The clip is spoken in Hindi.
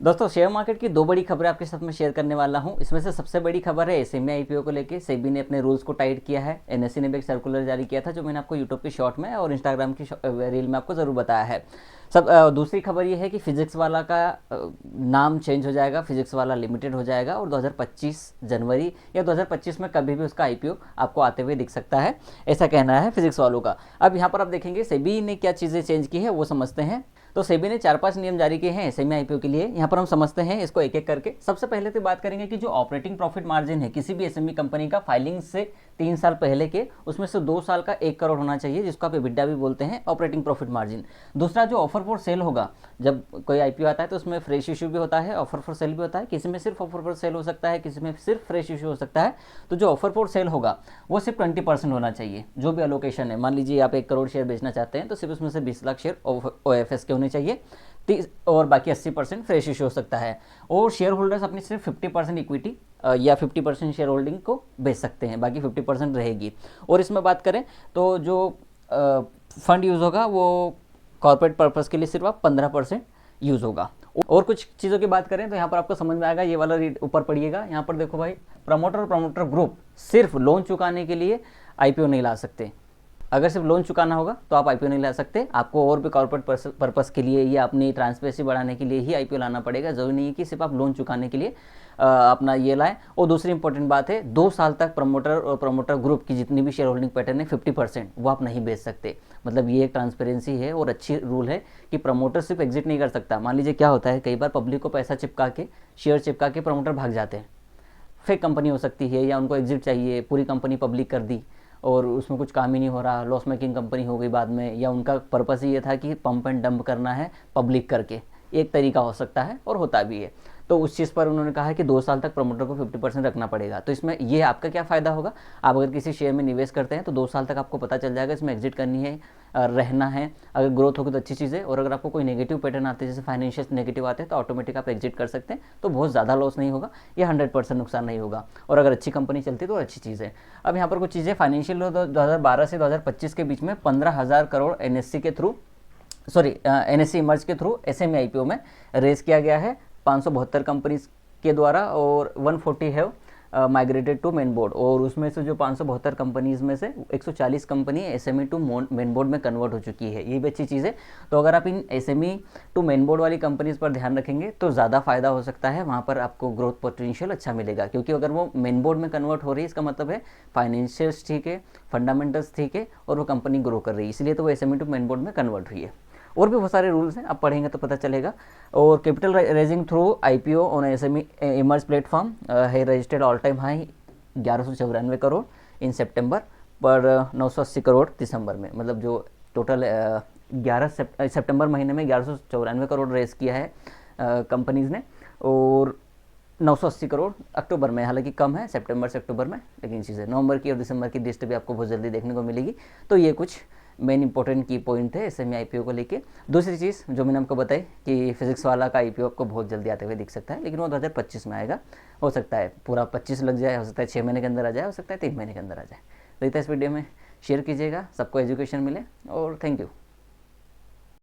दोस्तों, शेयर मार्केट की दो बड़ी खबरें आपके साथ में शेयर करने वाला हूं। इसमें से सबसे बड़ी खबर है एसएमई आईपीओ को लेके। सेबी ने अपने रूल्स को टाइट किया है। एनएससी ने भी एक सर्कुलर जारी किया था, जो मैंने आपको यूट्यूब की शॉर्ट में और इंस्टाग्राम की रील में आपको ज़रूर बताया है। दूसरी खबर ये है कि फिजिक्स वाला का नाम चेंज हो जाएगा, फिजिक्स वाला लिमिटेड हो जाएगा और 2025 जनवरी या 2025 में कभी भी उसका आईपीओ आपको आते हुए दिख सकता है, ऐसा कहना है फिजिक्स वालों का। अब यहाँ पर आप देखेंगे सेबी ने क्या चीज़ें चेंज की है वो समझते हैं। तो सेबी ने 4-5 नियम जारी किए हैं एसएमई आईपीओ के लिए। यहाँ पर हम समझते हैं इसको एक एक करके। सबसे पहले तो बात करेंगे कि जो ऑपरेटिंग प्रॉफिट मार्जिन है किसी भी एसएमई कंपनी का फाइलिंग से 3 साल पहले के, उसमें से 2 साल का 1 करोड़ होना चाहिए, जिसको आप एबिडा भी बोलते हैं, ऑपरेटिंग प्रॉफिट मार्जिन। दूसरा, जो ऑफर फॉर सेल होगा, जब कोई आईपीओ आता है तो उसमें फ्रेश इशू भी होता है, ऑफर फॉर सेल भी होता है। किसी में सिर्फ ऑफर फॉर सेल हो सकता है, किसी में सिर्फ फ्रेश इशू हो सकता है। तो जो ऑफर फॉर सेल होगा वो सिर्फ 20% होना चाहिए। जो भी अलोकेशन है, मान लीजिए आप 1 करोड़ शेयर बेचना चाहते हैं तो सिर्फ उसमें से 20 लाख शेयर ओएफएस के होने चाहिए, और बाकी 80% फ्रेश इशू हो सकता है। और शेयर होल्डर्स अपनी सिर्फ 50% इक्विटी या 50% शेयर होल्डिंग को बेच सकते हैं, बाकी 50% रहेगी। और इसमें बात करें तो जो फंड यूज़ होगा वो कॉर्पोरेट पर्पज़ के लिए सिर्फ आप 15% यूज़ होगा। और कुछ चीज़ों की बात करें तो यहाँ पर आपको समझ में आएगा। ये वाला रीड ऊपर पढ़िएगा, यहाँ पर देखो भाई, प्रमोटर और प्रमोटर ग्रुप सिर्फ लोन चुकाने के लिए आईपीओ नहीं ला सकते। अगर सिर्फ लोन चुकाना होगा तो आप आईपीओ नहीं ला सकते, आपको और भी कॉर्पोरेट पर्पस के लिए या अपनी ट्रांसपेरेंसी बढ़ाने के लिए ही आईपीओ लाना पड़ेगा। जरूरी नहीं है कि सिर्फ आप लोन चुकाने के लिए अपना ये लाएं। और दूसरी इंपॉर्टेंट बात है, 2 साल तक प्रमोटर और प्रमोटर ग्रुप की जितनी भी शेयर होल्डिंग पैटर्न है 50% वो आप नहीं बेच सकते। मतलब ये एक ट्रांसपेरेंसी है और अच्छी रूल है कि प्रमोटर सिर्फ एग्जिट नहीं कर सकता। मान लीजिए क्या होता है, कई बार पब्लिक को पैसा चिपका के, शेयर चिपका के प्रमोटर भाग जाते हैं। फेक कंपनी हो सकती है या उनको एग्जिट चाहिए, पूरी कंपनी पब्लिक कर दी और उसमें कुछ काम ही नहीं हो रहा, लॉस मेकिंग कंपनी हो गई बाद में, या उनका पर्पस ही ये था कि पंप एंड डंप करना है पब्लिक करके। एक तरीका हो सकता है और होता भी है। तो उस चीज़ पर उन्होंने कहा है कि 2 साल तक प्रमोटर को 50% रखना पड़ेगा। तो इसमें ये आपका क्या फ़ायदा होगा, आप अगर किसी शेयर में निवेश करते हैं तो 2 साल तक आपको पता चल जाएगा इसमें एग्जिट करनी है, रहना है। अगर ग्रोथ होगी तो अच्छी चीज़ है, और अगर आपको कोई नेगेटिव पैटर्न आते हैं, जैसे फाइनेंशियल नेगेटिव आते हैं, तो ऑटोमेटिक आप एग्जिट कर सकते हैं। तो बहुत ज़्यादा लॉस नहीं होगा या 100% नुकसान नहीं होगा। और अगर अच्छी कंपनी चलती है तो अच्छी चीज़ है। अब यहाँ पर कुछ चीज़ें फाइनेंशियल 2012 से 2025 के बीच में 15,000 करोड़ एनएससी के थ्रू, एनएससी इमर्ज के थ्रू एसएमई आईपीओ में रेज किया गया है 572 कंपनीज के द्वारा, और 140 है माइग्रेटेड टू मेन बोर्ड। और उसमें से जो 572 कंपनीज में से 140 company SME to main board में कन्वर्ट हो चुकी है। ये भी अच्छी चीज़ है। तो अगर आप इन एसएमई टू मेन बोर्ड वाली कंपनीज पर ध्यान रखेंगे तो ज़्यादा फायदा हो सकता है, वहाँ पर आपको ग्रोथ पोटेंशियल अच्छा मिलेगा। क्योंकि अगर वो मेन बोर्ड में कन्वर्ट हो रही है, इसका मतलब है फाइनेंशियल्स ठीक है, फंडामेंटल्स ठीक है, और वो कंपनी ग्रो कर रही है, इसलिए तो वो एसएमई टू मेन बोर्ड में कन्वर्ट हुई है। और भी बहुत सारे रूल्स हैं, आप पढ़ेंगे तो पता चलेगा। और capital raising through IPO on SME emerge platform है registered all time high 1194 crore in September पर 980 करोड़ दिसंबर में। मतलब जो टोटल 11 सितंबर महीने में 1194 करोड़ रेज किया है कंपनीज़ ने, और 980 करोड़ अक्टूबर में, हालांकि कम है सितंबर से अक्टूबर में, लेकिन चीज़ें नवंबर की और दिसंबर की लिस्ट भी आपको बहुत जल्दी देखने को मिलेगी। तो ये कुछ मेन इंपॉर्टेंट की पॉइंट है एसएमई आईपीओ को लेके। दूसरी चीज़ जो मैंने आपको बताई कि फिजिक्स वाला का आईपीओ आपको बहुत जल्दी आते हुए दिख सकता है, लेकिन वो 2025 में आएगा। हो सकता है पूरा 25 लग जाए, हो सकता है 6 महीने के अंदर आ जाए, हो सकता है 3 महीने के अंदर आ जाए। तो इस वीडियो में शेयर कीजिएगा, सबको एजुकेशन मिले, और थैंक यू।